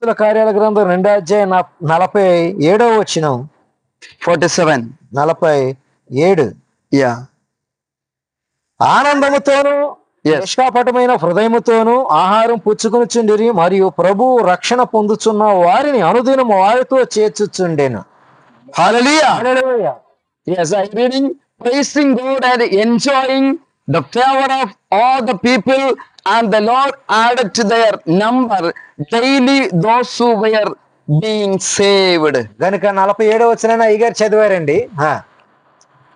కార్యాల గ్రంథం 2:47 47. 47. Yeah. ఆనందముతోను Yes. నిష్కాపటమైన హృదయముతోను ఆహారం పుచ్చుకొనుచుండిరి, మరియు ప్రభువు రక్షణ పొందుచున్న వారిని అనుదినము వారితో చేర్చుచుండెను. Hallelujah. Hallelujah. Yes, I'm reading, praising God and enjoying the favor of all the people, and the Lord added to their number daily those who were being saved. గనుక 47 అయ్యగారు చదివారండి.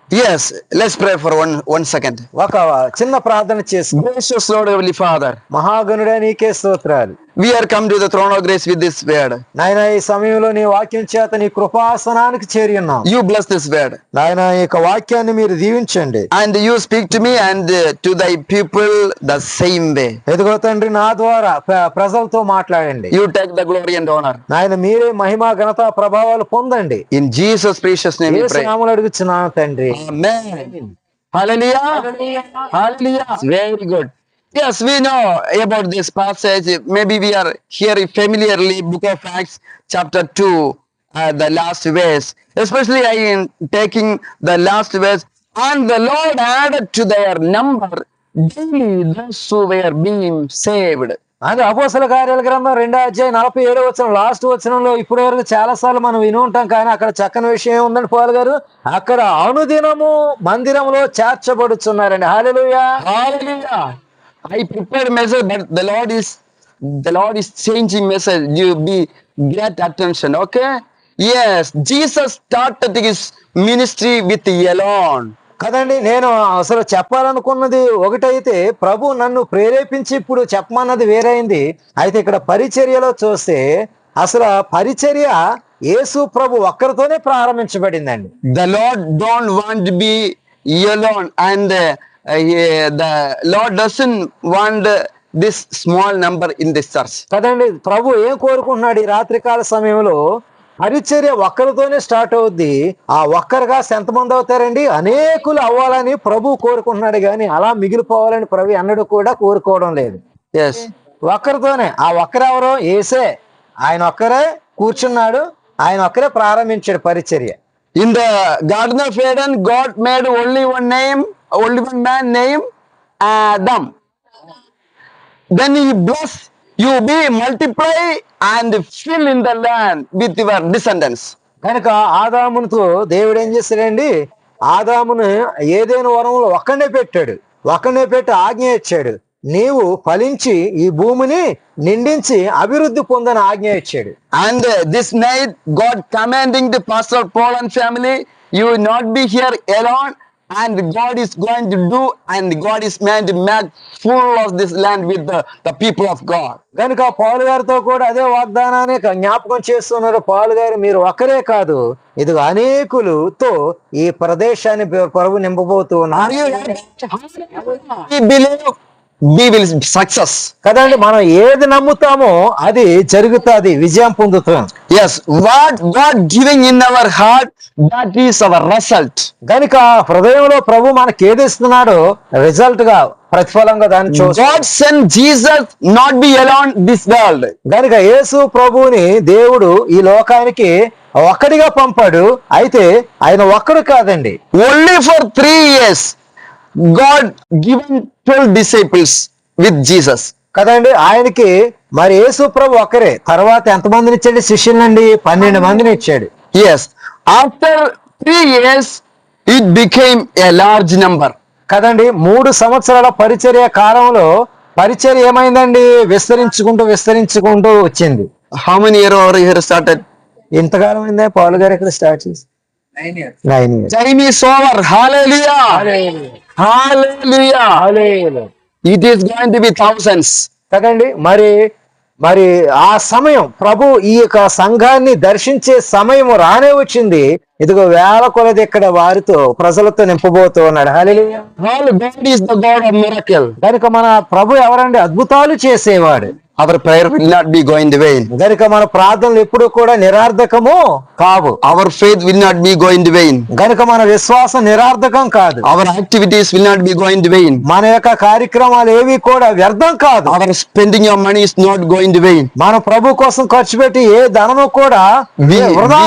Yes, let's pray for one second. ఒక చిన్న ప్రార్థన చేసి, Gracious Lord, Heavenly Father, మహాగణుడా నీకే స్తోత్రాలు. we are come to the throne of grace with this word. నాయన ఈ సమయంలో నీ వాక్యం చేత నీ కృపాసనానికి చేరి ఉన్నాం. You bless this word, నాయన ఈ యొక్క వాక్యాన్ని మీరు దీవించండి. and you speak to me and to thy people the same way. ఎదుగో తండ్రి, నా ద్వారా ప్రజలతో మాట్లాడండి. You take the glory and honor. నాయన మీరే మహిమ ఘనత ప్రభావాలు పొందండి. In Jesus' precious name we Yesu pray. నామములో అడుగుచున్నాను తండ్రి. Amen. Hallelujah. Hallelujah. Very good. Yes, we know about this passage. Maybe we are hearing familiarly Book of Acts chapter 2, the last verse. Especially I am taking the last verse. And the Lord added to their number daily those who were being saved. అది అపోస్తల కార్యాల గ్రంథం 2:47 last వచనంలో ఇప్పటి వరకు చాలా సార్లు మనం విని ఉంటాం, కానీ అక్కడ చక్కని విషయం ఉందండి పౌలు గారు. అక్కడ అనుదినము మందిరంలో చేర్చబడుచున్నారండి. హల్లెలూయా. Hallelujah. I prepared message, but the Lord is changing message. You be great attention, okay? Yes, Jesus started his ministry with alone. కదండి, నేను అసలు చెప్పాలనుకున్నది ఒకటైతే ప్రభు నన్ను ప్రేరేపించి ఇప్పుడు చెప్పమన్నది వేరైంది. అయితే ఇక్కడ పరిచర్యలో చూస్తే అసలు పరిచర్య యేసు ప్రభు ఒక్కరితోనే ప్రారంభించబడిందండి. The Lord don't want to be alone, and the Lord doesn't want this small number in this church. కదండి, ప్రభు ఏం కోరుకుంటున్నాడు ఈ రాత్రికాల సమయంలో? పరిచర్య ఒక్కరితోనే స్టార్ట్ అవుద్ది. ఆ ఒక్కరుగా ఎంతమంది అవుతారండి? అనేకులు అవ్వాలని ప్రభు కోరుకుంటున్నాడు, కానీ అలా మిగిలిపోవాలని ప్రభు అన్నడు కూడా కోరుకోవడం లేదు. Yes. ఒక్కరితోనే. ఆ ఒక్కరెవరో? యేసే. ఆయన ఒక్కరే కూర్చున్నాడు, ఆయన ఒక్కరే ప్రారంభించాడు పరిచర్య. In the Garden of Eden, God made only one man named Adam. Then he blessed, you be multiply and fill in the land with your descendants. కనుక ఆదామునితో దేవుడు ఏం చేశాడండి? ఆదామును ఏదైనా వరంలో ఒక్కనే పెట్టి ఆజ్ఞ ఇచ్చాడు, నీవు ఫలించి ఈ భూమిని నిండించి అభివృద్ధి పొందని ఆజ్ఞ ఇచ్చాడు. And this night God commanding the Pastor Paul and family, you will not be here alone, and God is going to do, and God is meant to make full of this land with the people of God. కనుక పౌలు గారితో కూడా అదే వాగ్దానాన్ని జ్ఞాపకం చేస్తున్నారు. పౌలు గారు, మీరు ఒక్కరే కాదు, ఇదిగో అనేకులతో ఈ ప్రదేశాన్ని ప్రభు నింపబోతూ ఉన్నారు. We believe we will success. కదండి, మనం ఏది నమ్ముతామో అది జరుగుతుంది, విజయం పొందుతాం. Yes, what God giving in our heart, that is our result. కనుక హృదయంలో ప్రభు మనకి ఏది ఇస్తున్నాడో రిజల్ట్ గా, ప్రతిఫలంగా దాన్ని చూస్తాం. God sent Jesus not be alone this world. కనుక యేసు ప్రభువుని దేవుడు ఈ లోకానికి ఒక్కడిగా పంపాడు. అయితే ఆయన ఒక్కడు కాదండి, Only for 3 years God given 12 disciples with Jesus. కదండి. ఆయనకి మరి యేసు ప్రభు ఒక్కరే. తర్వాత ఎంతమందిని ఇచ్చాడు? శిష్యులండి 12 మందిని ఇచ్చాడు. Yes, after 3 years it became a large number. కదండి, 3 సంవత్సరాల పరిచర్య కాలంలో పరిచర్య ఏమైందండి? విస్తరించుకుంటూ వచ్చింది. How many years over here started? ఇంతకాలం అయిందా పౌలు గారు ఇక్కడ స్టార్ట్ చేసి? 9 years. Time is over. Hallelujah. Hallelujah. It is going to be thousands. కదండి, మరి ఆ సమయం ప్రభు ఈ యొక్క సంఘాన్ని దర్శించే సమయం రానే వచ్చింది. ఇదిగో వేల కొలది ఇక్కడ వారితో ప్రజలతో నింపబోతూ ఉన్నాడు. హల్లెలూయా. God is the God of miracle. కనుక మన ప్రభు ఎవరండి? అద్భుతాలు చేసేవాడు. our prayer will not be going in vain. గనుక మన ప్రార్థనలు ఎప్పుడు కూడా నిరార్థకము కావు. Our faith will not be going in vain. గనుక మన విశ్వాసం నిరార్థకం కాదు. Our activities will not be going in vain. మన యొక్క కార్యక్రమాలు ఏవి కూడా వ్యర్థం కాదు. Our spending of money is not going in vain. మన ప్రభు కోసం ఖర్చు పెట్టి ఏ ధనము కూడా వృధా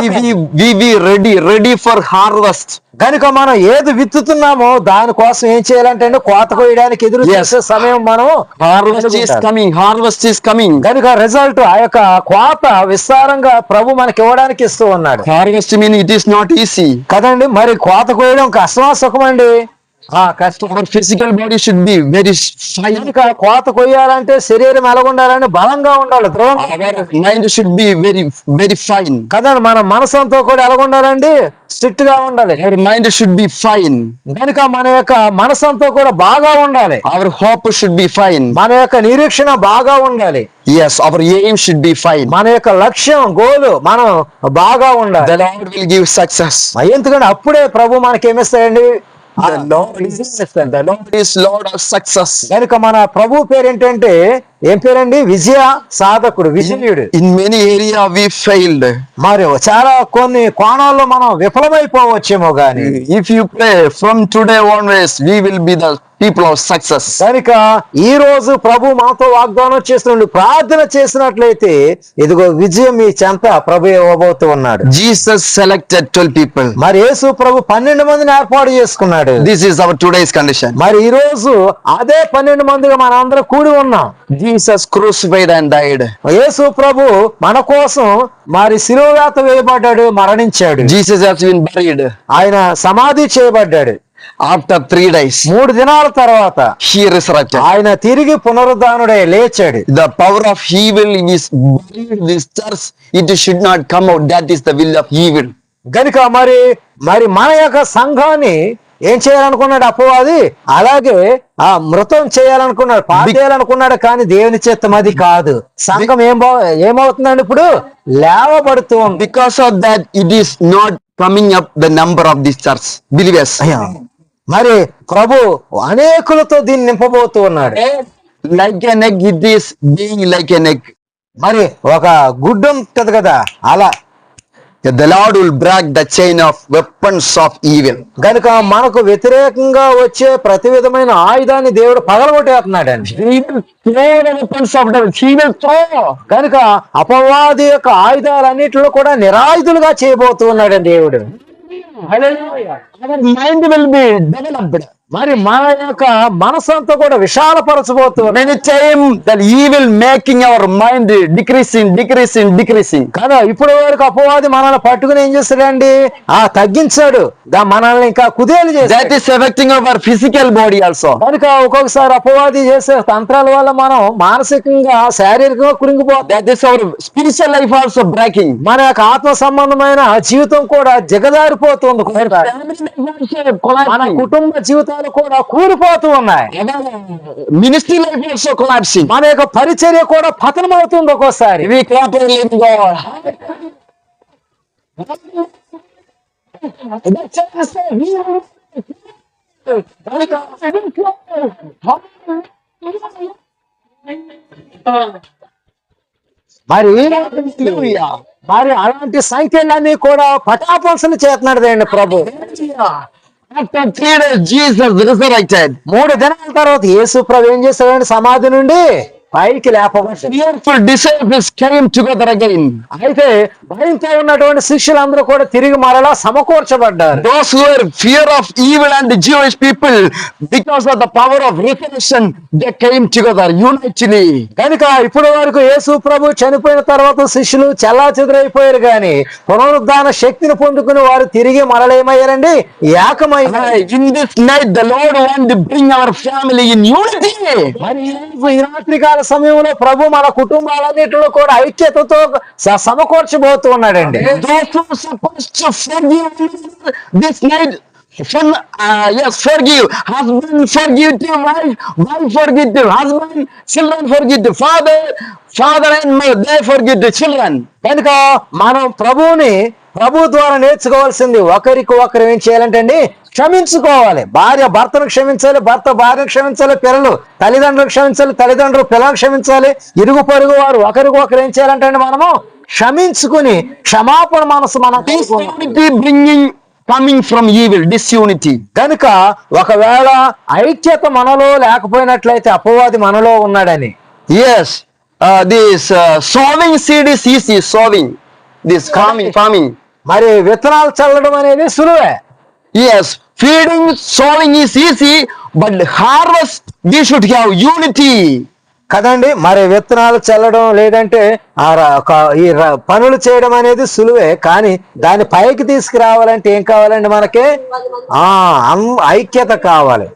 We ready for harvest. గనుక మనం ఏది విత్తుతున్నామో దానికోసం ఏం చేయాలంటే కోత కోయడానికి ఎదురు చేసే సమయం మనం Harvest is coming. గనుక రిజల్ట్ ఆ యొక్క కోత విస్తారంగా ప్రభు మనకి ఇవ్వడానికి ఇస్తూ ఉన్నాడు. Harvest mean it is not easy. కదండి, మరి కోత కోయడం కష్టమా సుఖమండి? కష్టం. Our physical body should be very fine. ఇంకా కోత కొయ్యాలంటే శరీరం ఎలాగుండాలంటే బలంగా ఉండాలి, దృఢంగా. Our mind should be very fine. కదండి, మన మనసంతో కూడా ఎలాగుండాలండి? స్ట్రిక్ట్ గా ఉండాలి. Our mind should be fine. కనుక మన యొక్క మనసంతో కూడా బాగా ఉండాలి. Our hope should be fine. మన యొక్క నిరీక్షణ బాగా ఉండాలి. Yes, our aim should be fine. మన యొక్క లక్ష్యం గోలు మనం బాగా ఉండాలి. The Lord will give success. ఎందుకంటే అప్పుడే ప్రభు మనకి ఏమిస్తాడండి? The Lord is Lord of success. కనుక మన ప్రభు పేరు ఏంటంటే ఏం పేరండి? విజయ సాధకుడు, విజయుడు. In many areas we failed. మరి చాలా కొన్ని కోణాల్లో మనం విఫలమైపోవచ్చేమో గాని If you pray from today onwards, we will be the people of success. కనుక ఈ రోజు ప్రభు మనతో వాగ్దానం చేస్తున్నాడు. ప్రార్థన చేసినట్లయితే ఇదిగో విజయం మీ చెంత ప్రభు ఇవ్వబోతూ ఉన్నాడు. Jesus selected 12 people. మరి యేసు ప్రభు 12 మందిని ఏర్పాటు చేసుకున్నాడు. This is our today's condition. మరి ఈ రోజు అదే 12 మందిగా మన అందరం కూడి ఉన్నాం. Jesus crucified and died. యేసు ప్రభు మన కోసం మరి శిలువ వేత వేయబడ్డాడు, మరణించాడు. Jesus has been buried. ఆయన సమాధి చేయబడ్డాడు. After 3 days, 3 దినాల తర్వాత he resurrected. ఆయన తిరిగి పునరుద్ధానుడై లేచాడు. The power of evil is buried this church. It should not come out. That is the will of evil. గనుక మరి మన యొక్క సంఘాన్ని ఏం చేయాలనుకున్నాడు అపవాది? అలాగే ఆ మృతం చేయాలనుకున్నాడు, పాతేయాలనుకున్నాడు. కానీ దేవుని చిత్తం అది కాదు. సంఘం ఏమవుతుందండి? ఇప్పుడు లేవబడుతూ ఉంది. Because of that, it is not coming up the number of this church believers. మరి ప్రభు అనేకులతో దీన్ని నింపబోతూ ఉన్నాడు. Like an egg, it is being like an egg. మరి ఒక గుడ్డు ఉంటది కదా, అలా The Lord will break the chain of weapons of evil. గనుక మనకు వ్యతిరేకంగా వచ్చే ప్రతి విధమైన ఆయుధాన్ని దేవుడు పగలగొట్టేస్తున్నాడండి. కనుక అపవాది యొక్క ఆయుధాలన్నిటిలో కూడా నిరాయుధులుగా చేయబోతూ ఉన్నాడండి దేవుడు. Our mind will be developed. మరి మన యొక్క మనసంతా కూడా విశాలపరచబోతూ. Many times the evil making our mind decreasing. కదా ఇప్పుడు వరకు అపవాది మనల్ని పట్టుకుని ఏం చేస్తాడండి? తగ్గించాడు, మనల్ని ఇంకా కుదేలు చేస్తాడు. That is affecting our physical body also. కనుక ఒక్కొక్కసారి అపవాది చేసే తంత్రాల వల్ల మనం మానసికంగా శారీరకంగా కురింగిపోతాం. That is our spiritual life also breaking. మన యొక్క ఆత్మ సంబంధమైన జీవితం కూడా దిగజారిపోతుంది. మన కుటుంబ జీవితాలు కూడా కూలిపోతూ ఉన్నాయి. Ministry life also collapsing. మన యొక్క పరిచర్య కూడా పతనం అవుతుంది ఒక్కోసారి. We clap and live God. మరి అలాంటి సంఖ్యలన్నీ కూడా పటాపంచలు చేస్తున్నాడు ప్రభు. After 3 days, Jesus resurrected. 3 దినాల తర్వాత యేసు ప్రభు ఏం చేశాడంటే సమాధి నుండి పైకి లేపబడ్డాడు. Fearful disciples came together again. అయితే భయంతో ఉన్నటువంటి శిష్యులందరూ కూడా తిరిగి మరలా సమకూర్చబడ్డారు. Those who were fear of evil and the Jewish people, because of the power of resurrection, they came together unitedly. కనుక ఇప్పటి వరకు యేసు ప్రభు చనిపోయిన తర్వాత శిష్యులు చెల్లాచెదురైపోయారు, కానీ పునరుద్ధాన శక్తిని పొందుకుని వారు తిరిగి మరలేమయ్యారండి? ఏకమయ్యారు. In this night, the Lord want to bring our family in unity. మరి ఈ రాత్రికాల సమయంలో ప్రభు మన కుటుంబాలన్నిటిలో కూడా ఐక్యతతో సమకూర్చబోతూ ఉన్నాడండి. Those who are supposed to forgive this night, forgive. Husband forgive to wife, wife forgive to husband, children forgive to father and mother, they forgive to children. కనుక మనం ప్రభు ద్వారా నేర్చుకోవాల్సింది ఒకరికి ఒకరు ఏం చేయాలంటే అండి క్షమించుకోవాలి. భార్య భర్తను క్షమించాలి, భర్త భార్యను క్షమించాలి, పిల్లలు తల్లిదండ్రులు క్షమించాలి, తల్లిదండ్రులు పిల్లలు క్షమించాలి. ఇరుగు పొరుగు వారు ఒకరికి ఒకరు ఏం చేయాలంటే మనము క్షమించుకుని క్షమాపణ మనసు మనం bringing coming from evil, disunity. కనుక ఒకవేళ ఐక్యత మనలో లేకపోయినట్లయితే అపవాది మనలో ఉన్నాడని. Yes, this sowing seed is easy, sowing, this farming. మరి విత్తనాలు చల్లడం అనేది సులువే. Yes, feeding, sowing is easy, but harvest we should have unity. కదండి, మరి విత్తనాలు చల్లడం లేదంటే పనులు చేయడం అనేది సులువే, కానీ దాన్ని పైకి తీసుకురావాలంటే ఏం కావాలండి మనకి? ఐక్యత కావాలి.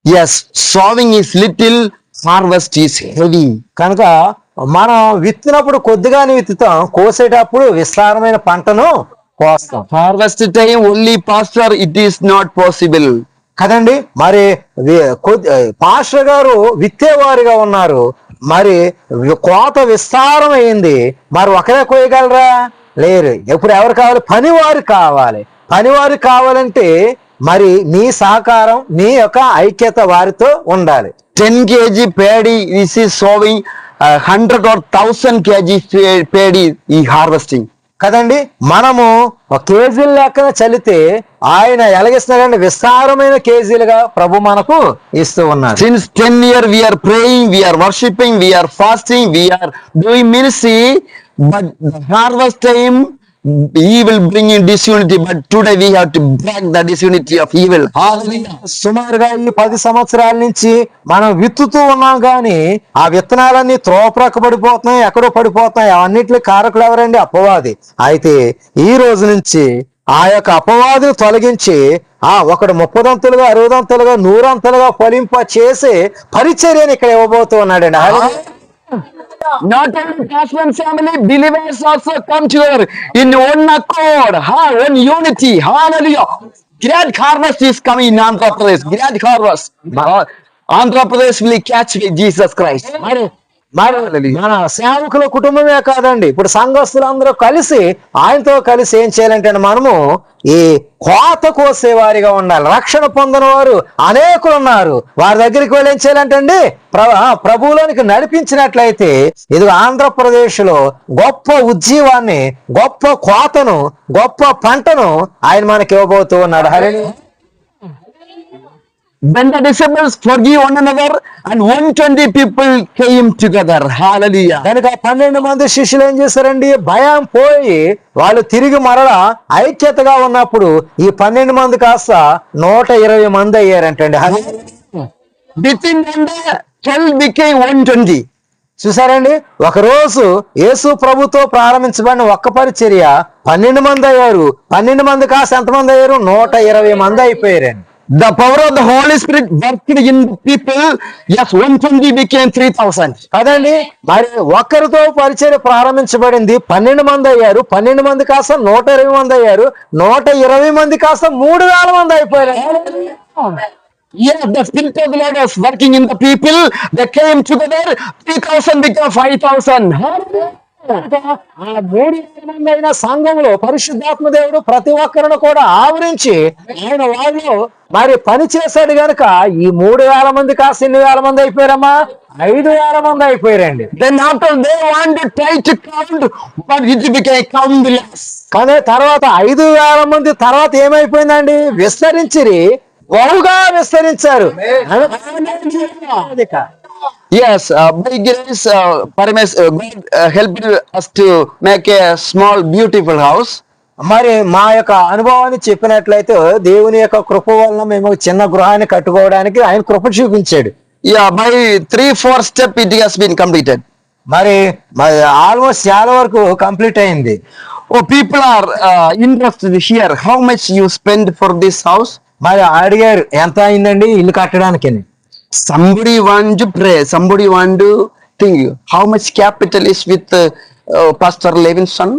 Yes, sowing is little, harvest is heavy. కనుక మనం విత్తినప్పుడు కొద్దిగానే విత్తుతాం, కోసేటప్పుడు విస్తారమైన పంటను కోస్తాం. Harvest time only, pastor, it is not possible. కదండి, మరి పాస్టర్ గారు విత్తేవారిగా ఉన్నారు, మరి కోత విస్తారం అయింది, మరి ఒకరే కోయగలరా? లేరు. ఇప్పుడు ఎవరు కావాలి? పనివారు కావాలి. పనివారు కావాలంటే మరి మీ సహకారం, మీ యొక్క ఐక్యత వారితో ఉండాలి. 10 kg paddy, this is sowing, 100 or 1000 kg paddy is harvesting. కదండి, మనము ఒక కేజీల లెక్కన చల్లితే ఆయన ఎలాగిస్తున్నాడంటే విస్తారమైన కేజీలుగా ప్రభు మనకు ఇస్తూ ఉన్నారు. Since 10 years we are praying, we are worshiping, we are fasting, we are doing ministry, but the harvest time evil bringing disunity, but today we have to break the disunity of evil. సుమారుగా ఈ 10 సంవత్సరాల నుంచి మనం విత్తుతూ ఉన్నాం, కానీ ఆ విత్తనాలన్నీ త్రోప్రక్క పడిపోతున్నాయి, ఎక్కడో పడిపోతున్నాయి. అవన్నిటికి కారకులు ఎవరండి? అపవాది. అయితే ఈ రోజు నుంచి ఆ యొక్క అపవాదిని తొలగించి ఒకడు 30 అంతలుగా, 60 అంతలుగా, 100 అంతలుగా ఫలింప చేసే పరిచర్యను ఇక్కడ ఇవ్వబోతూ ఉన్నాడండి. Not only Cashman family, believers also come together in one accord, one unity. Hallelujah. Great harvest is coming in Andhra Pradesh. Great harvest. Andhra Pradesh will catch with Jesus Christ. మన సేవకుల కుటుంబమే కాదండి, ఇప్పుడు సంఘస్థులందరూ కలిసి ఆయనతో కలిసి ఏం చేయాలంటే మనము ఈ కోత కోసేవారిగా ఉండాలి. రక్షణ పొందిన వారు అనేకులు ఉన్నారు, వారి దగ్గరికి వెళ్ళి ఏం చేయాలంటే అండి ప్రభువులోనికి నడిపించినట్లయితే ఇది ఆంధ్రప్రదేశ్ లో గొప్ప ఉజ్జీవాన్ని, గొప్ప కోతను, గొప్ప పంటను ఆయన మనకి ఇవ్వబోతూ ఉన్నాడు. హల్లెలూయా. When the disciples forgive one another and 120 people came together. Hallelujah. కనుక 12 మంది శిష్యులు ఏం చేశారండి? భయం పోయి వాళ్ళు తిరిగి మరలా ఐక్యతగా ఉన్నప్పుడు ఈ 12 మంది కాస్త 120 మంది అయ్యారంటండి. Within one day 12 became 120. చూసారండి, ఒక రోజు యేసు ప్రభుతో ప్రారంభించబడిన ఒక్క పరిచర్య 12 మంది అయ్యారు. 12 మంది కాస్త ఎంతమంది అయ్యారు? 120 మంది అయిపోయారండి. The power of the Holy Spirit worked in people. Yes, 120 became 3000. కదండి, మరి ఒక్కరితో పరిచర్య ప్రారంభించబడింది, 12 మంది అయ్యారు. 12 మంది కాస్త 120 మంది అయ్యారు. 120 మంది కాస్త 3000 మంది అయిపోయారు. Yes, the Spirit of the Lord was working in the people. They came together. 3000 became 5000. 3,000 మంది అయిన సంఘంలో పరిశుద్ధాత్మ దేవుడు ప్రతి ఒక్కరిని కూడా ఆవరించి ఆయన వాళ్ళు మరి పని చేశాడు గనుక ఈ 3,000 మంది కాస్త ఎన్ని వేల మంది అయిపోయారమ్మా? 5,000 మంది అయిపోయారండి. Then after they want to try to count, but it became countless. కానీ తర్వాత 5,000 మంది తర్వాత ఏమైపోయిందండి? విస్తరించిరి, బహుగా విస్తరించారు. Yes, by grace, God helped us to make a small beautiful house. మరి మా యొక్క అనుభవాన్ని చెప్పినట్లయితే దేవుని యొక్క కృప వలన మేము చిన్న గృహాన్ని కట్టుకోవడానికి ఆయన కృప చూపించాడు. Yeah, by 3-4 steps it has been completed. మరి ఆల్మోస్ట్ చాలా వరకు కంప్లీట్ అయింది. Oh, people are interested here. How much you spend for this house? మరి అడిగారు ఎంత అయిందండి ఇల్లు కట్టడానికి. Somebody want to pray. Somebody want to think. How much capital is with Pastor Levinson?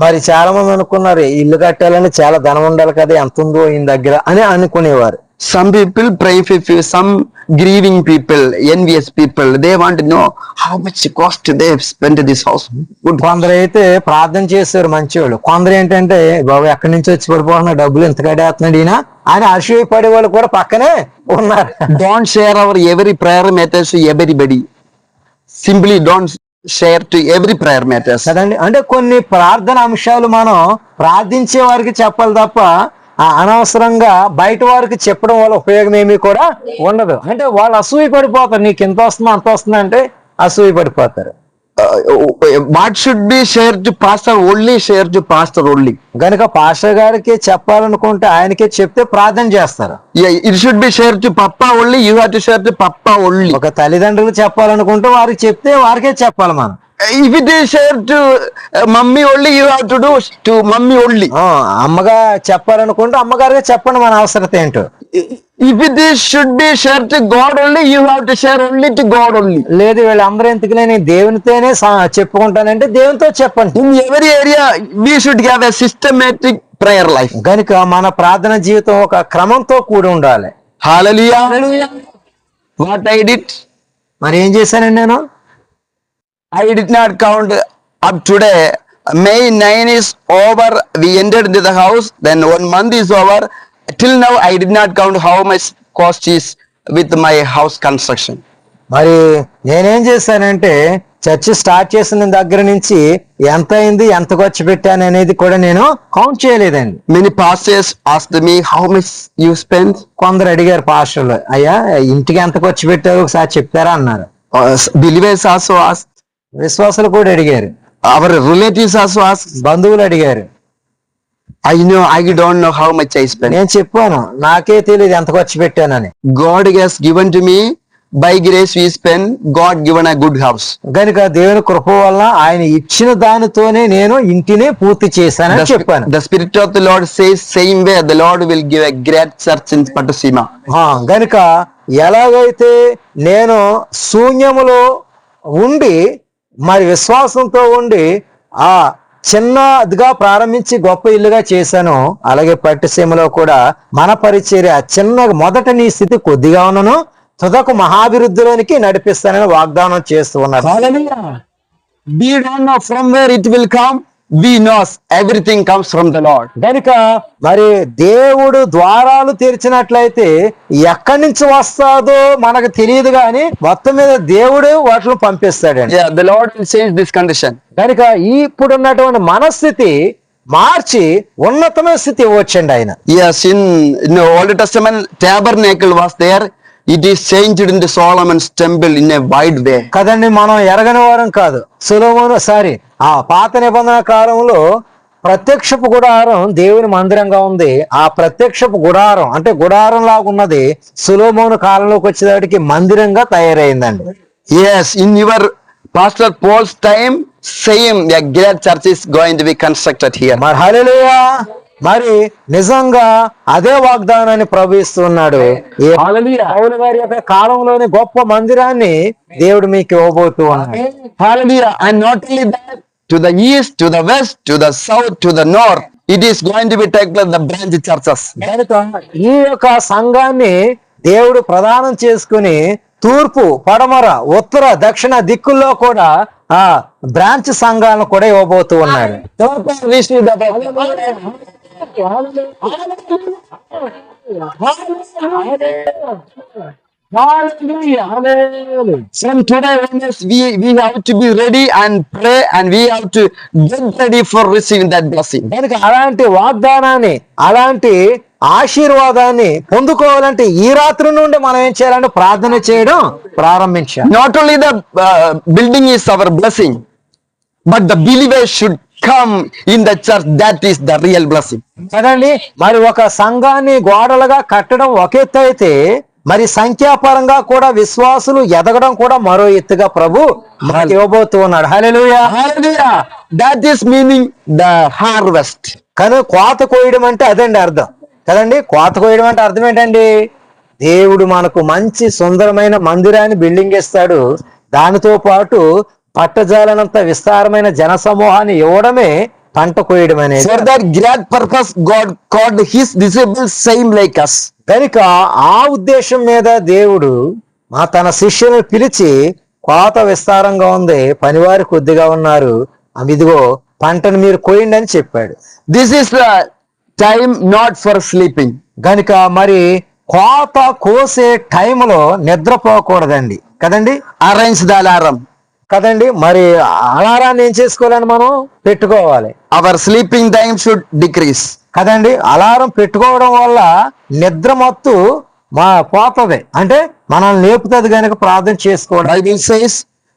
మరి చాలా మంది అనుకున్నారు ఇల్లు కట్టాలని చాలా ధనం ఉండాలి కదా, ఎంత ఉందో ఈయన దగ్గర అని అనుకునేవారు. Some people pray for some grieving people, envious people. They want to know how much cost they have spent this house. Good. కొందరు అయితే ప్రార్థన చేశారు మంచివాళ్ళు, కొందరు ఏంటంటే బాబు ఎక్కడి నుంచి వచ్చి పడిపోతున్నా, డబ్బులు ఎంత కడేస్తున్నాడు ఈయన అని అసూయపడే వాళ్ళు కూడా పక్కనే ఉన్నారు. Don't share our every prayer matters to everybody. Simply don't share to every prayer matters. కదండి, అంటే కొన్ని ప్రార్థన అంశాలు మనం ప్రార్థించే వారికి చెప్పాలి తప్ప అనవసరంగా బయట వారికి చెప్పడం వల్ల ఉపయోగం ఏమీ కూడా ఉండదు. అంటే వాళ్ళు అసూయ పడిపోతారు, నీకు ఎంత వస్తుందో అంత వస్తుందో అంటే అసూయ పడిపోతారు. What should be shared to pastor only, share to pastor only. గనుక పాస్టర్ గారికి చెప్పాలనుకుంటే ఆయనకే చెప్తే ప్రార్థన చేస్తారు. Yeah, it should be shared to papa only. You have to share to papa only. ఒక తల్లిదండ్రులు చెప్పాలనుకుంటే వారికి చెప్తే వారికే చెప్పాలి మనం. If it is shared to mummy only, you have to do to mummy only. అమ్మగా చెప్పాలనుకుంటే అమ్మగారిగా చెప్పండి మన అవసరత ఏంటో. If it is should be shared to God only, you have to share only to God only. లేదు వీళ్ళందరూ ఎందుకులే నేను దేవునితోనే చెప్పుకుంటానంటే దేవునితో చెప్పండి. In every area we should have a systematic prayer life. గనుక మన ప్రార్థన జీవితం ఒక క్రమంతో కూడి ఉండాలి. Hallelujah. What I did? మరి ఏం చేశానండి నేను? I did not count up today. May 9 is over. We entered into the house. Then 1 month is over. Till now, I did not count how much cost is with my house construction. మరి నేనేం చేశానంటే church start చేసిన దగ్గర నుంచి ఎంత అయింది, ఎంత ఖర్చు పెట్టాను అనేది కూడా నేను కౌంట్ చేయలేదండి. Many pastors asked me how much you spent. కొందరు అడిగారు పాస్టర్లు, అయ్యా ఇంటికి ఎంత ఖర్చు పెట్టారో ఒకసారి చెప్తారా అన్నారు. Believers also asked. విశ్వాసులు కూడా అడిగారు. Our relatives also asked. బంధువులు అడిగారు. I don't know how much I spent. నేను చెప్పాను నాకే తెలియదు ఎంత ఖర్చు పెట్టానని. God has given to me, by grace we spend. God given a good house. గనుక దేవుని కృప వల్ల ఆయన ఇచ్చిన దానితోనే నేను ఇంటిని పూర్తి చేశానని చెప్పాను. The Spirit of the Lord says same way the Lord will give a great church in Pattasima. గనుక ఎలాగైతే నేను శూన్యములో ఉండి మరి విశ్వాసంతో ఉండి ఆ చిన్నదిగా ప్రారంభించి గొప్ప ఇల్లుగా చేశాను, అలాగే పట్టిసీమలో కూడా మన పరిచర్య చిన్న మొదట నీ స్థితి కొద్దిగా ఉన్నను తుదకు మహాభివృద్ధిలోనికి నడిపిస్తానని వాగ్దానం చేస్తూ ఉన్నారు. We don't know from where it will come. We know everything comes from the Lord. కనుక మరి దేవుడు ద్వారాలు తెరిచినట్లయితే ఎక్కడి నుంచి వస్తాదో మనకు తెలియదు కానీ మొత్తం మీద దేవుడు వాటిని పంపిస్తాడండి. Yeah, the Lord will change this condition. కనుక ఇప్పుడున్నటువంటి మనస్థితి మార్చి ఉన్నతమైన స్థితి ఇవ్వచ్చండి ఆయన. Yes, in the Old Testament tabernacle was there. It is changed into Solomon's temple in a wide way. కదండి, మనం ఎరగని వారం కాదు. ఆ పాత నిబంధన కాలంలో ప్రత్యక్షపు గుడారం దేవుని మందిరంగా ఉంది. ఆ ప్రత్యక్షపు గుడారం అంటే గుడారం లాగా ఉన్నది సొలొమోను కాలంలోకి వచ్చేదానికి మందిరంగా తయారైందండి. Yes, in your Pastor Paul's time, same a great church is going to be constructed here. మరి హల్లెలూయా. మరి నిజంగా అదే వాగ్దానాన్ని ప్రభు ఇస్తున్నాడు. పౌలు గారి యొక్క కాలంలోని గొప్ప మందిరాన్ని దేవుడు మీకు ఇవ్వబోతూ ఉన్నాడు. Hallelujah. And not only that, to the east, to the west, to the south, to the north, it is going to be taken place the branch churches. కనుక ఈ యొక్క సంఘాన్ని దేవుడు ప్రదానం చేసుకుని తూర్పు, పడమర, ఉత్తర, దక్షిణ దిక్కుల్లో కూడా ఆ బ్రాంచ్ సంఘాలను కూడా ఇవ్వబోతూ ఉన్నాడు. From today onwards, we have to be ready and pray, and we have to get ready for receiving that blessing. కనుక అలాంటి వాగ్దానాన్ని, అలాంటి ఆశీర్వాదాన్ని పొందుకోవాలంటే ఈ రాత్రి నుండి మనం ఏం చేయాలంటే ప్రార్థన చేయడం ప్రారంభించాలి. Not only the building is our blessing, but the believers should come in the church. That is the real blessing. కదండి, మరి ఒక సంఘాన్ని గోడలుగా కట్టడం ఒక ఎత్తు అయితే మరి సంఖ్యాపరంగా కూడా విశ్వాసులు ఎదగడం కూడా మరో ఎత్తుగా ప్రభు మనకి ఇవ్వబోతూ ఉన్నాడు. హల్లెలూయా. Hallelujah. That is meaning the harvest. కానీ కోత కోయడం అంటే అదండి అర్థం కదండి. కోత కోయడం అంటే అర్థం ఏంటండి? దేవుడు మనకు మంచి సుందరమైన మందిరాన్ని బిల్డింగ్ ఇస్తాడు, దానితో పాటు పట్టజాలనంత విస్తారమైన జన సమూహాన్ని ఇవ్వడమే పంట కోయడం అనేది. For that great purpose, God called His disciples same like us. కనుక ఆ ఉద్దేశం మీద దేవుడు తన శిష్యులను పిలిచి, కోత విస్తారంగా ఉంది, పనివారు కొద్దిగా ఉన్నారు, ఇదిగో పంటను మీరు కోయండి అని చెప్పాడు. This is the time not for sleeping. గనుక మరి కోత కోసే టైంలో నిద్రపోకూడదండి కదండి. Arrange the alarm. కదండి, మరి అలారాన్ని ఏం చేసుకోవాలని మనం పెట్టుకోవాలి. Our sleeping time should decrease. కదండి, అలారం పెట్టుకోవడం వల్ల నిద్ర మత్తు పోతుంది, అంటే మనల్ని లేపుతుంది కనుక ప్రార్థన చేసుకోవడం. Bible says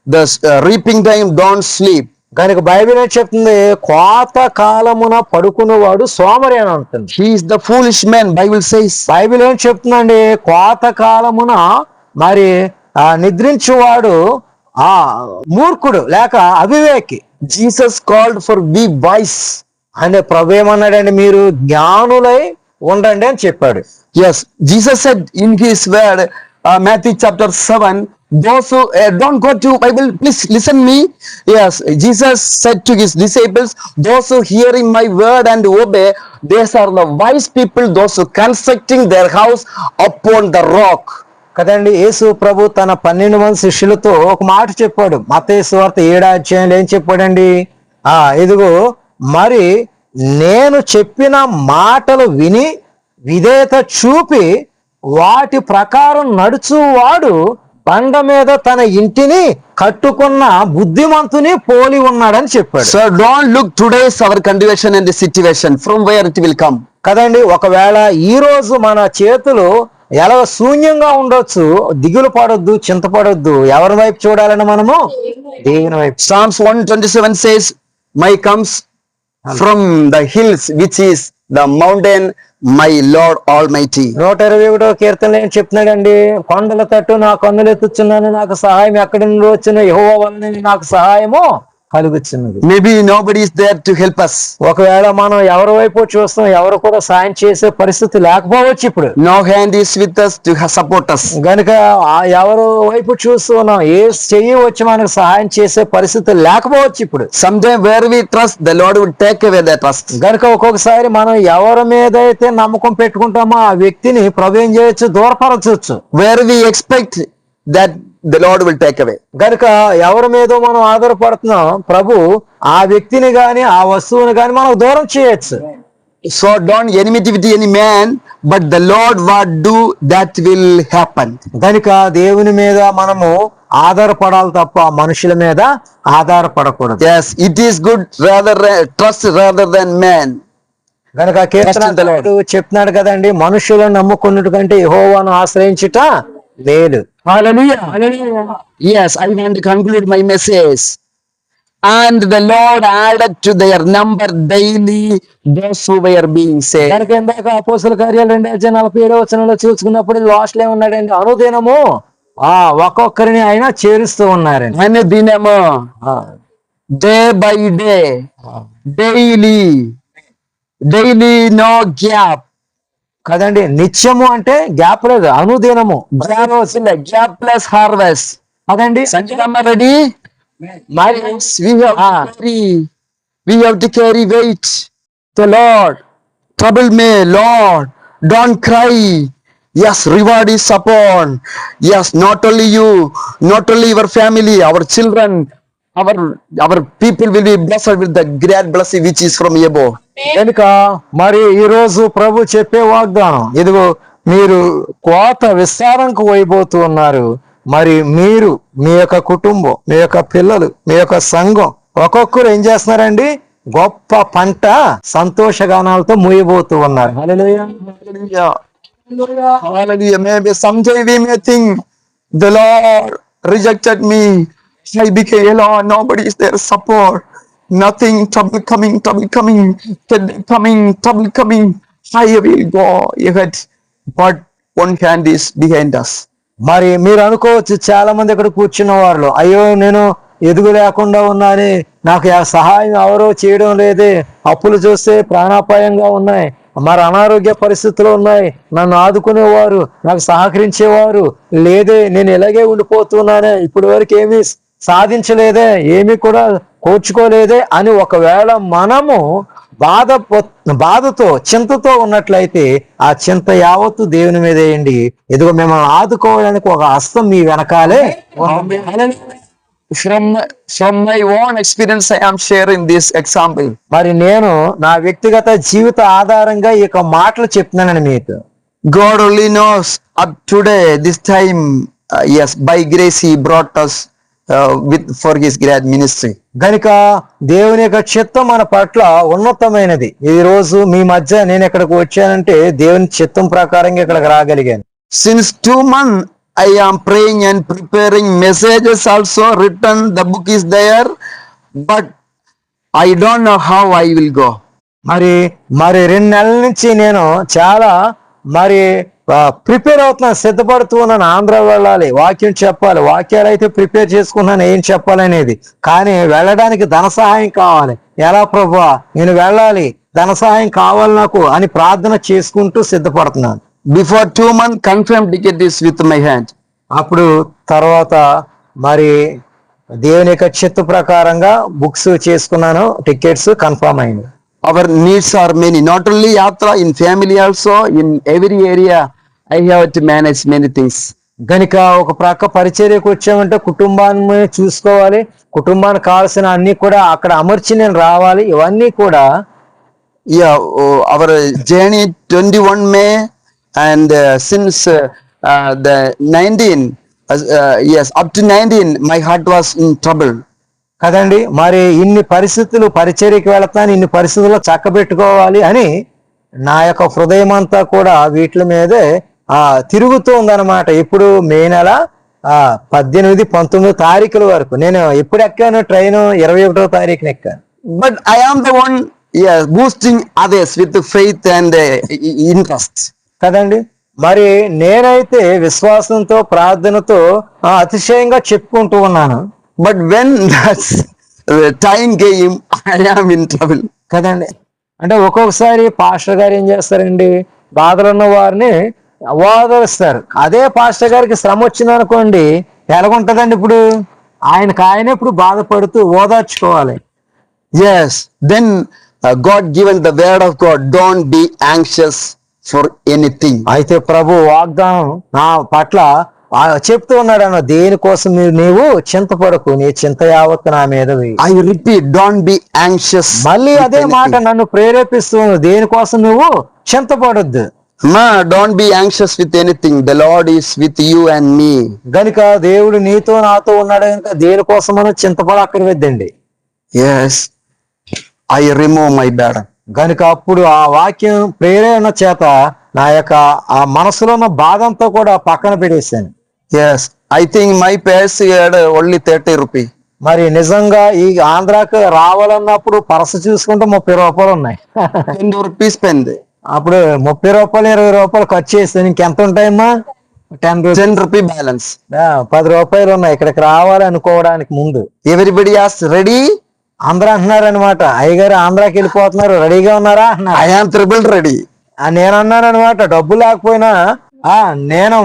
the reaping time don't sleep. కనుక బైబిల్ ఏం చెప్తుంది, కోత కాలమున పడుకునేవాడు సోమరి అని ఉంటుంది. He is the foolish man. Bible says. Bible ఏం చెప్తుందండి, కోత కాలమున మరి నిద్రించువాడు మూర్ఖుడు లేక అవివేకి. Jesus called for be wise. అంటే ప్రభు ఏమన్నాడండి, మీరు జ్ఞానులై ఉండండి అని చెప్పాడు. Yes, Jesus said in his word, Matthew chapter 7, those who don't go to Bible, please listen me. Yes, Jesus said to his disciples, those who hearing my word and obey, these are the wise people, those who constructing their house upon the rock. కదండి, యేసు ప్రభు తన 12 మంది శిష్యులతో ఒక మాట చెప్పాడు. మత్తయి సువార్త 7వ అధ్యాయంలో ఏం చెప్పాడండి, ఇదిగో మరి నేను చెప్పిన మాటలు విని విధేయత చూపి వాటి ప్రకారం నడుచువాడు బండ మీద తన ఇంటిని కట్టుకున్న బుద్ధిమంతుని పోలి ఉన్నాడని చెప్పాడు. So don't look today's our condition and the situation from where it will come. కదండి, ఒకవేళ ఈ రోజు మన చేతులు ఎలా శూన్యంగా ఉండొచ్చు, దిగులు పడొద్దు, చింతపడొద్దు. ఎవరి వైపు చూడాలని మనము, దేవుని వైపు. Psalms 127 says, my comes from the hills, which is the mountain, my Lord Almighty. 121వ కీర్తనలో ఏం చెప్తున్నాడండి, కొండల తట్టు నా కన్నులు ఎత్తుచున్నాను, నాకు సహాయం ఎక్కడి నుండి వచ్చిన యెహోవా వలన నాకు సహాయము కలుగుచున్నది. Maybe nobody is there to help us. ఒకవేళ మనం ఎవరి వైపు చూస్తాం, ఎవరు కూడా సాయం చేసే పరిస్థితి లేకపోవచ్చు. ఇప్పుడు No hand is with us to support us. గనుక ఎవరు వైపు చూస్తున్నాం, ఏ చెయ్యి వచ్చి మనకు సహాయం చేసే పరిస్థితి లేకపోవచ్చు. ఇప్పుడు Sometime where we trust, the Lord will take away that trust. గనుక ఒక్కొక్కసారి మనం ఎవరి మీద అయితే నమ్మకం పెట్టుకుంటామో ఆ వ్యక్తిని ప్రభు ఏం చేయొచ్చు, దూరపరచవచ్చు. Where we expect, that the Lord will take away. గనుక ఎవరి మీద మనం ఆధారపడుతున్నాం, ప్రభు ఆ వ్యక్తిని గాని ఆ వస్తువుని గాని మనకు దూరం చేయొచ్చు. So don't enmity with any man, but the Lord what do, that will happen. గనుక దేవుని మీద మనము ఆధారపడాలి తప్ప మనుషుల మీద ఆధారపడకూడదు. Yes, it is good trust rather than man. గనుక కీర్తనకారుడు చెప్తున్నాడు కదండి, మనుషులను నమ్ముకున్నట్టు కంటే యెహోవాను ఆశ్రయించుట మేలు. Hallelujah. Yes, I want to conclude my message. And the Lord added to their number daily those who were being saved. కనుక ఇందాక అపోస్తల కార్యాలు 2:47 చూసుకున్నప్పుడు లాస్ట్ లో ఉన్నాడండి, అనుదినము ఒక్కొక్కరిని ఆయన చేరుస్తూ ఉన్నారండి. అనుదినము, day by day, daily, no gap. కదండి, నిత్యము అంటే గ్యాప్ లేదు, అనుదినము. Gapless harvest. అదండి, Sanjama ready? We have to carry weight. The Lord, trouble me, Lord, don't cry. Yes, reward is upon. Yes, not only you, not only your family, our children, our people will be blessed with the great blessing which is from above. కనుక మరి ఈ రోజు ప్రభు చెప్పే వాగ్దానం, ఇదిగో మీరు కోత విస్తారంకు వైపోతూ ఉన్నారు. మరి మీరు, మీ యొక్క కుటుంబం, మీ యొక్క పిల్లలు, మీ యొక్క సంఘం ఒక్కొక్కరు ఏం చేస్తున్నారండి, గొప్ప పంట సంతోషగానాలతో మూయబోతూ ఉన్నారు. హల్లెలూయా, Hallelujah. Maybe someday we may think the Lord rejected me. I became alone. Nobody is there support. Nothing. Trouble coming. Trouble coming. I will go ahead. But one hand is behind us. మరి మీరు అనుకోవచ్చు, చాలా మంది ఇక్కడ కూర్చున్న వాళ్ళు, అయ్యో నేను ఎదుగు లేకుండా ఉన్నాను, నాకు సహాయం ఎవరో చేయడం లేదే, అప్పులు చూస్తే ప్రాణాపాయంగా ఉన్నాయి, మరి అనారోగ్య పరిస్థితులు ఉన్నాయి, నన్ను ఆదుకునేవారు, నాకు సహకరించేవారు లేదే, నేను ఇలాగే ఉండిపోతున్నానే, ఇప్పటి వరకు ఏమీ సాధించలేదే, ఏమీ కూడా కోర్చుకోలేదే అని ఒకవేళ మనము బాధతో చింతతో ఉన్నట్లయితే ఆ చింత యావత్తు దేవుని మీద వేయండి. ఇదిగో మిమ్మల్ని ఆదుకోవడానికి ఒక హస్తం మీ వెనకాలే ఉంది. From my own experience, I am sharing this example. మరి నేను నా వ్యక్తిగత జీవిత ఆధారంగా ఈ యొక్క మాటలు చెప్తున్నానండి మీకు. God only knows up today, this time, yes, by grace He brought us for His great ministry. గనుక దేవుని యొక్క చిత్తం మన పట్ల ఉన్నతమైనది. ఈ రోజు మీ మధ్య నేను ఎక్కడికి వచ్చానంటే దేవుని చిత్తం ప్రకారంగా ఇక్కడికి రాగలిగాను. Since 2 months, I am praying and preparing messages also written. The book is there, but I don't know how I will go. మరి 2 నెలల నుంచి నేను చాలా ప్రిపేర్ అవుతున్నాను, సిద్ధపడుతూ ఉన్నాను. ఆంధ్ర వెళ్ళాలి, వాక్యం చెప్పాలి, వాక్యాలు అయితే ప్రిపేర్ చేసుకున్నాను ఏం చెప్పాలనేది. కానీ వెళ్ళడానికి ధన సహాయం కావాలి. ఎలా ప్రభువా నేను వెళ్ళాలి, ధన సహాయం కావాలి నాకు అని ప్రార్థన చేసుకుంటూ సిద్ధపడుతున్నాను. Before 2 months, confirmed ticket is with my hand. అప్పుడు తర్వాత దేవుని యొక్క చిత్త ప్రకారంగా బుక్స్ చేసుకున్నాను, టికెట్స్ కన్ఫర్మ్ అయింది. Our needs are many, not only yatra, in family also, in every area I have to manage many things. గనుక ఒక ప్రక్క పరిచర్యకు వచ్చామంటే కుటుంబాన్ని చూసుకోవాలి, కుటుంబానికి కావాల్సిన అన్ని కూడా అక్కడ అమర్చి నేను రావాలి. ఇవన్నీ కూడా our journey 21 May and since the 19 yes, up to 19 my heart was in trouble. కదండి, ఇన్ని పరిస్థితులు పరిచర్యకి వెళతాను, ఇన్ని పరిస్థితుల్లో చక్కబెట్టుకోవాలి అని నా యొక్క హృదయం అంతా కూడా వీటి మీదే తిరుగుతూ ఉందన్నమాట. ఇప్పుడు మే నెల 18, 19 తారీఖుల వరకు నేను ఎప్పుడు ఎక్కాను ట్రైన్ 21వ తారీఖున ఎక్కాను. But I am the one boosting others with the faith and interest. కదండి, నేనైతే విశ్వాసంతో ప్రార్థనతో అతిశయంగా చెప్పుకుంటూ ఉన్నాను. But when that time came, I am in trouble. కదండి, అంటే ఒక్కొక్కసారి పాస్టర్ గారు ఏం చేస్తారండి, బాధలు ఉన్న వారిని ఓదారుస్తారు. అదే పాస్టర్ గారికి శ్రమ వచ్చింది అనుకోండి, ఎలాగుంటదండి? ఇప్పుడు ఆయన ఇప్పుడు బాధపడుతూ ఓదార్చుకోవాలి. Yes, then God given the word of God, don't be anxious for anything. అయితే ప్రభు వాగ్దానం నా పట్ల చెప్తూ ఉన్నాడు అన్న, దేనికోసం నీవు చింతపడకు, నీ చింత యావత్తు నా మీద వేయి. I repeat, don't be anxious. మళ్ళీ అదే మాట నన్ను ప్రేరేపిస్తుంది, దేనికోసం నువ్వు చింతపడొద్దు. Don't be anxious with anything. The Lord is with you and me. గనుక దేవుడు నీతో నాతో ఉన్నాడు కనుక దేనికోసం మనం చింతపడక్కర్లేదండి. Yes, I remove my burden. గనుక అప్పుడు ఆ వాక్యం ప్రేరణ చేత నా యొక్క ఆ మనసులో ఉన్న బాధంతో కూడా పక్కన పెట్టేశాను. Yes, I think my purse had only 30 rupees. నిజంగా ఈ ఆంధ్రాకి రావాలన్నప్పుడు పర్సు చూసుకుంటే 30 రూపాయలు ఉన్నాయి. 10 rupees spend. అప్పుడు 30 రూపాయలు 20 రూపాయలు ఖర్చు చేస్తాను. ఇంకెంత ఉంటాయమ్మా? 10 rupee balance. 10 రూపాయలు ఉన్నాయి ఇక్కడికి రావాలి అనుకోవడానికి ముందు. Everybody asked, ready? అందరూ అంటున్నారు అనమాట, అయ్యగారు ఆంధ్రాకి వెళ్ళిపోతున్నారు, రెడీగా ఉన్నారా అన్నారు. I am triple ready. నేను అన్నాను అనమాట, డబ్బు లేకపోయినా నేను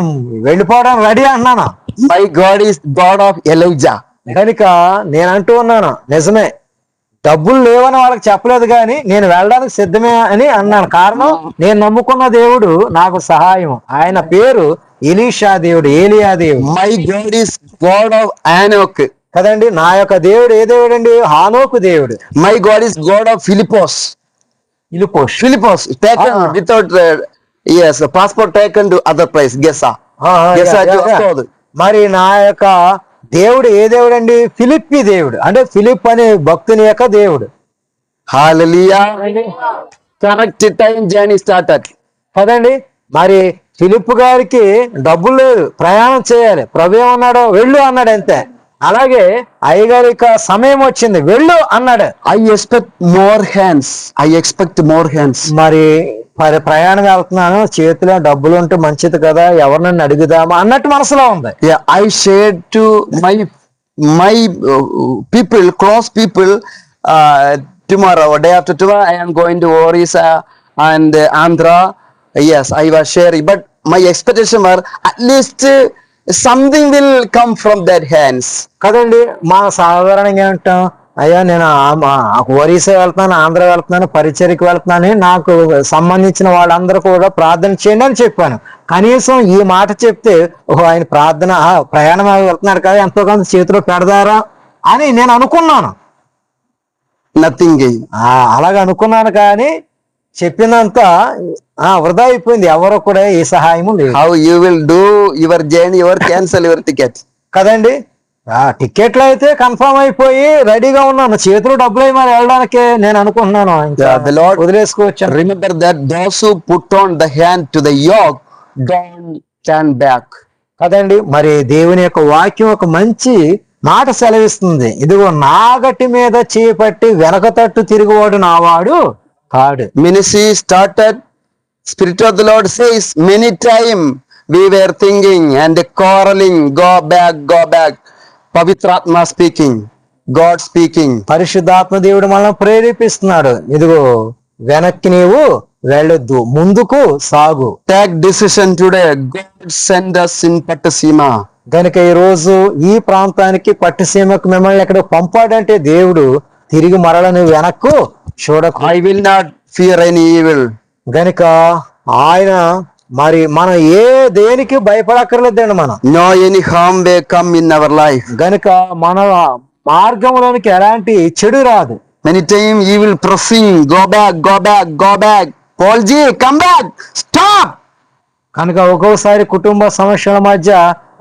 వెళ్ళిపోవడానికి రెడీ అన్నాను. My God is God of Elijah. కనుక నేను అంటూ ఉన్నాను, నిజమే డబ్బులు లేవని వాళ్ళకి చెప్పలేదు కానీ నేను వెళ్ళడానికి సిద్ధమే అని అన్నాను. కారణం నేను నమ్ముకున్న దేవుడు నాకు సహాయం. ఆయన పేరు ఎలీషా దేవుడు, ఏలియా దేవుడు. My God is God of Enoch. కదండి, నా యొక్క దేవుడు ఏ దేవుడు అండి? హానోకు దేవుడు. My God is God of Philippos. Philippos taken without yes, passport taken to other place. Gesa. నా యొక్క దేవుడు ఏ దేవుడు అండి? ఫిలిప్పి దేవుడు, అంటే ఫిలిప్ అనే భక్తుని యొక్క దేవుడు. Hallelujah. Correct time journey started. కదండి, ఫిలిప్ గారికి డబ్బులు లేదు, ప్రయాణం చేయాలి. ప్రభు ఏమన్నాడు? వెళ్ళు అన్నాడు, అంతే. అలాగే అయ్యగారి సమయం వచ్చింది, వెళ్ళు అన్నాడు. I expect more hands. ప్రయాణం వెళ్తున్నాను, చేతిలో డబ్బులు ఉంటే మంచిది కదా, ఎవరినన్ను అడుగుదామా అన్నట్టు మనసులో ఉంది. I shared to my people, close people, tomorrow, day after tomorrow, I am going to Orissa and Andhra. Yes, I was sharing, but my expectation were at least something will come from their hands. కదండి, మా సాధారణంగా అంటాం, అయ్యా నేను ఒరిస్సా వెళ్తున్నాను, ఆంధ్ర వెళ్తున్నాను, పరిచర్యకి వెళ్తున్నాను, నాకు సంబంధించిన వాళ్ళందరూ కూడా ప్రార్థన చేయండి అని చెప్పాను. కనీసం ఈ మాట చెప్తే ఓహో ఆయన ప్రార్థన ప్రయాణం వెళ్తున్నాడు కదా ఎంతో కొంత చేతిలో పెడదారా అని నేను అనుకున్నాను. నథింగ్. అలాగ అనుకున్నాను కానీ చెప్పినంత వృధా అయిపోయింది. ఎవరు కూడా ఏ సహాయము లేదు. How you will do your journey, your cancel your ticket కదండి. టికెట్లు అయితే కన్ఫర్మ్ అయిపోయి రెడీగా ఉన్నాను, చేతిలో డబ్బులు అయి మరి వెళ్ళడానికే నేను అనుకుంటున్నాను. వదిలేసుకోవచ్చు. Remember that those who put on the hand to the yoke don't turn back. కదండి. మరి దేవుని యొక్క వాక్యం ఒక మంచి మాట సెలవిస్తుంది. ఇదిగో నాగటి మీద చేపట్టి వెనక తట్టు తిరుగువాడు నావాడు కాడు. Ministry started. Spirit of the Lord says many time we were thinking and quarreling, go back. Pavitratma speaking, God speaking. పరిశుద్ధాత్మ దేవుడు మనల్ని ప్రేరేపిస్తున్నాడు. ఇదిగో వెనక్కి నీవు వెళ్ళొద్దు, ముందుకు సాగు. Take decision today. God send us in Pattasima. గనుక ఈ రోజు ఈ ప్రాంతానికి పట్టిసీమకు మిమ్మల్ని ఎక్కడ పంపాడంటే దేవుడు తిరిగి మరల నువ్వు వెనక్కు చూడకు. I will not fear any evil. గనుక ఆయన మరి మనం దేనికి భయపడక్కర్లేదండి. మనం No any harm may come in our life. గనుక మన మార్గంలోనికి ఎలాంటి చెడు రాదు. Many time evil pressing, go back. Paul G, come back, stop. కనుక ఒక్కోసారి కుటుంబ సమస్యల మధ్య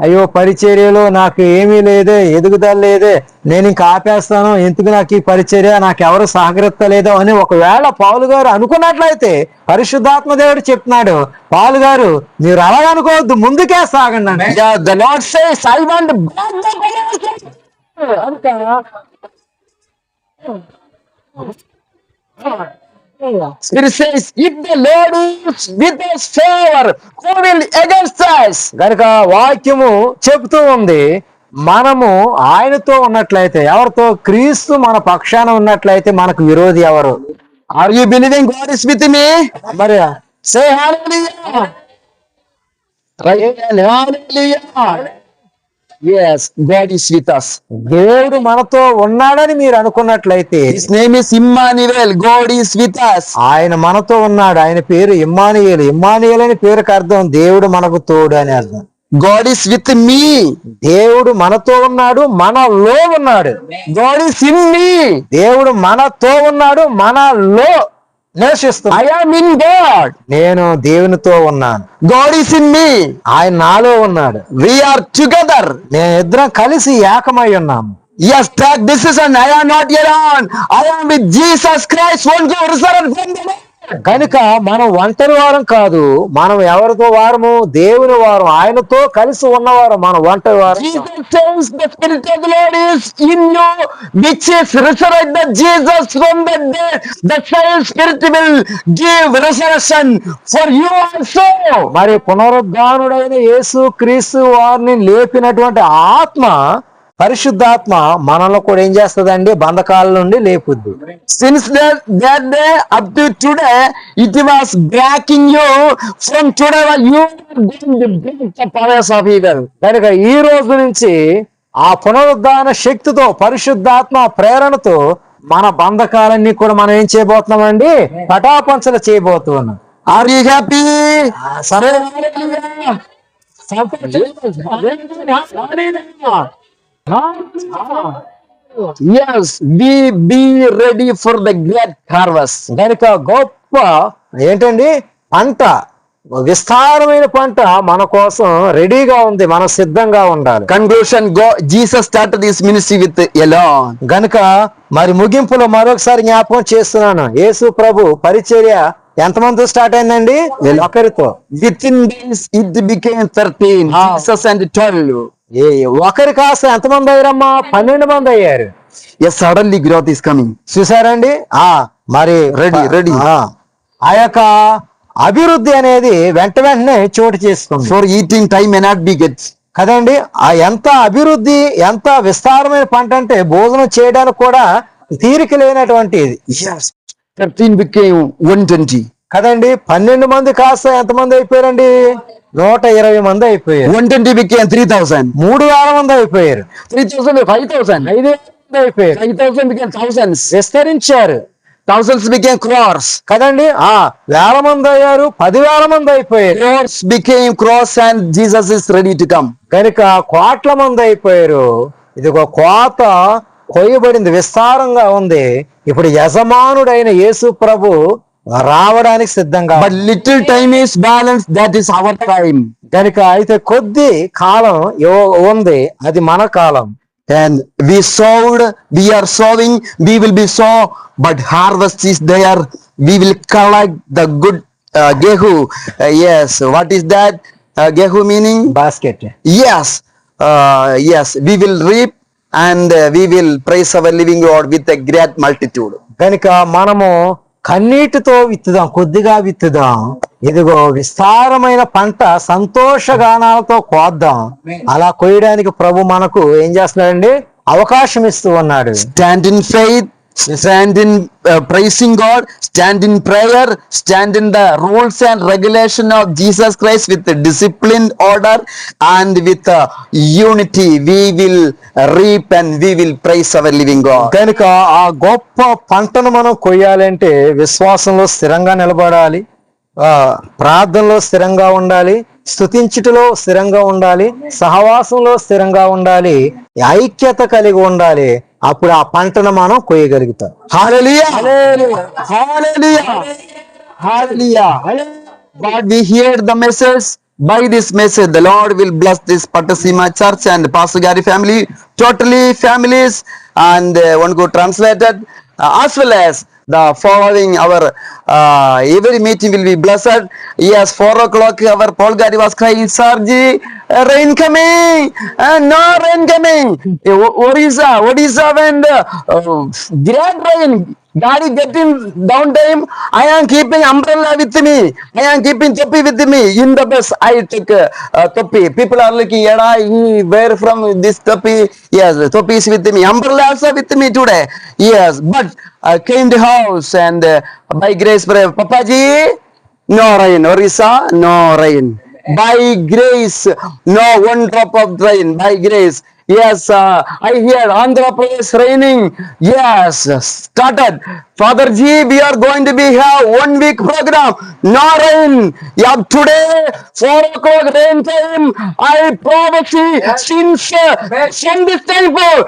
అయ్యో పరిచర్యలో నాకు ఏమీ లేదే, ఎదుగుదల లేదే, నేను ఇంకా ఆపేస్తాను, ఎందుకు నాకు ఈ పరిచర్య, నాకు ఎవరు సహకరిస్తలేదో అని ఒకవేళ పౌలు గారు అనుకున్నట్లయితే పరిశుద్ధాత్మ దేవుడు చెప్తున్నాడు, పౌలు గారు మీరు అలాగ అనుకోవద్దు, ముందుకే సాగండి. The Lord says, I want Spirit says, if the Lord is with us forever, who will against us? గనుక వాక్యము చెబుతూ ఉంది, మనము ఆయనతో ఉన్నట్లయితే, ఎవరితో? క్రీస్తు మన పక్షాన ఉన్నట్లయితే మనకు విరోధి ఎవరు? Are you believing God is with me? మరి Say hallelujah. Right? Hallelujah. Yes, God is with us. దేవుడు మనతో ఉన్నాడని మీరు అనుకున్నట్లయితే, His name is Immanuel. God is with us. ఆయన మనతో ఉన్నాడు. ఆయన పేరు ఇమ్మానుయేలు. ఇమ్మానుయేలు అని పేరుకి అర్థం దేవుడు మనకు తోడు అని అర్థం. God is with me. దేవుడు మనతో ఉన్నాడు, మనలో ఉన్నాడు. God is in me. దేవుడు మనతో ఉన్నాడు, మనలో నివసిస్తున్నాడు. I am in God. నేను దేవునితో ఉన్నాను, God is in me. ఆయన నాలో ఉన్నాడు. We are together. నేను ఇద్దరం కలిసి ఏకమై ఉన్నాము. Yes, take decision. I am not alone. I am with Jesus Christ, one who resurrected from the dead. కనుక మనం ఒంటరి వారం కాదు, మనం ఎవరితో వారము? దేవుని వారం, ఆయనతో కలిసి ఉన్నవారు. మనం ఒంటరి వారం. Jesus says the Spirit of the Lord is in you, which is resurrected Jesus from the dead. The same Spirit will give resurrection for you also. మరి పునరుద్ధానుడైన యేసు క్రీస్తు వారిని లేపినటువంటి ఆత్మ, పరిశుద్ధాత్మ మనలో కూడా ఏం చేస్తుందండి? బంధకాల నుండి లేపుద్ది. Since that day up to today, it was backing you. From today you are going to break the powers of evil. కనుక ఈ రోజు నుంచి ఆ పునరుద్ధాన శక్తితో, పరిశుద్ధాత్మ ప్రేరణతో మన బంధకాలన్నీ కూడా మనం ఏం చేయబోతున్నామండి? పటాపంచలు చేయబోతున్నాం. Are you happy? సరే. Yes, we be ready for the great harvest. కనుక గొప్ప ఏంటండి? పంట, విస్తారమైన పంట మన కోసం రెడీగా ఉంది. మనం సిద్ధంగా ఉండాలి. Conclusion, Jesus started his ministry with alone. గనుక మరి ముగింపులో మరొకసారి జ్ఞాపకం చేస్తున్నాను, యేసు ప్రభు పరిచర్య ఎంతమందితో స్టార్ట్ అయిందండి? ఒకరితో. Within days it became 13. Jesus and 12. ఒకరి కాస్త ఎంతమంది అయ్యారమ్మా? 12 మంది అయ్యారు. Yes, suddenly growth is coming. చూసారండి? మరి Ready. ఆ యొక్క అభివృద్ధి అనేది వెంటనే చోటు చేసుకుంది. For eating time may not be get. కదండి. ఎంత అభివృద్ధి, ఎంత విస్తారమైన పంట అంటే భోజనం చేయడానికి కూడా తీరిక లేనటువంటిది. Yes, 13 became 120. కదండి. 12 మంది కాస్త ఎంతమంది అయిపోయారండి? 120 మంది అయిపోయారు. 120 became 3,000. 3,000 మంది అయిపోయారు. 3,000 5,000. అయిపోయారు, 5,000 became thousands. విస్తరించారు Thousands became crores. కదండి. వేల మంది అయ్యారు, 10,000 మంది అయిపోయారు. Crores became crores and Jesus is ready to come. కనుక కోట్ల మంది అయిపోయారు. ఇదిగో కోత కొయ్యబడింది, విస్తారంగా ఉంది. ఇప్పుడు యజమానుడైన యేసు ప్రభు రావడానికి సిద్ధంగా. But little time is balanced, that is our time. కనుక అయితే కొద్ది కాలం ఉంది, అది మన కాలం. And we sowed, we are sowing, we will be sow, but harvest is there. We will collect the good gehu. Yes, what is that? Gehu meaning? Basket. Yes, yes, we will reap and we will praise our living God with a great multitude. కనుక మనము కన్నీటితో విత్తుదాం, కొద్దిగా విత్తుదాం. ఇదిగో విస్తారమైన పంట సంతోషగానాలతో కోద్దాం. అలా కొయ్యడానికి ప్రభు మనకు ఏం చేస్తున్నాడండి? అవకాశం ఇస్తూ ఉన్నాడు. Stand in faith, stand in praising God, stand in prayer, stand in the rules and regulation of Jesus Christ with the disciplined order and with unity. We will reap and we will praise our living God. కనుక ఆ గొప్ప పంటను మనం కొయ్యాలంటే విశ్వాసంలో స్థిరంగా నిలబడాలి, ప్రార్థనలో స్థిరంగా ఉండాలి, స్తుతించుటలో స్థిరంగా ఉండాలి, సహవాసంలో స్థిరంగా ఉండాలి, ఐక్యత కలిగి ఉండాలి. అప్పుడు ఆ పంటను మనం కొయ్యగలుగుతాం. Hallelujah! Hallelujah! Hallelujah! God, we hear the message. By this message, the Lord will bless this Pattasima Church and Pastor Gary family, totally families, and one go translated, as well as the following our every meeting will be blessed. Yes, 4 o'clock our Paul Gary was crying, Sarji, rain coming, no rain coming. Odisha when great rain. Daddy getting downtime. I am keeping umbrella with me. I am keeping topi with me. In the bus, I took topi. People are looking, Yada, where from this topi? Yes, topi is with me. Umbrella also with me today. Yes, but I came to house and by grace, Papaji, no rain. Orissa, no rain. By grace, no one drop of rain. By grace. Yes, I hear Andhra Pradesh raining. Yes, started. Father G, we are going to be have 1 week program. No rain. Yeah, today 4 o'clock rain time. I prophesy since from this time forward.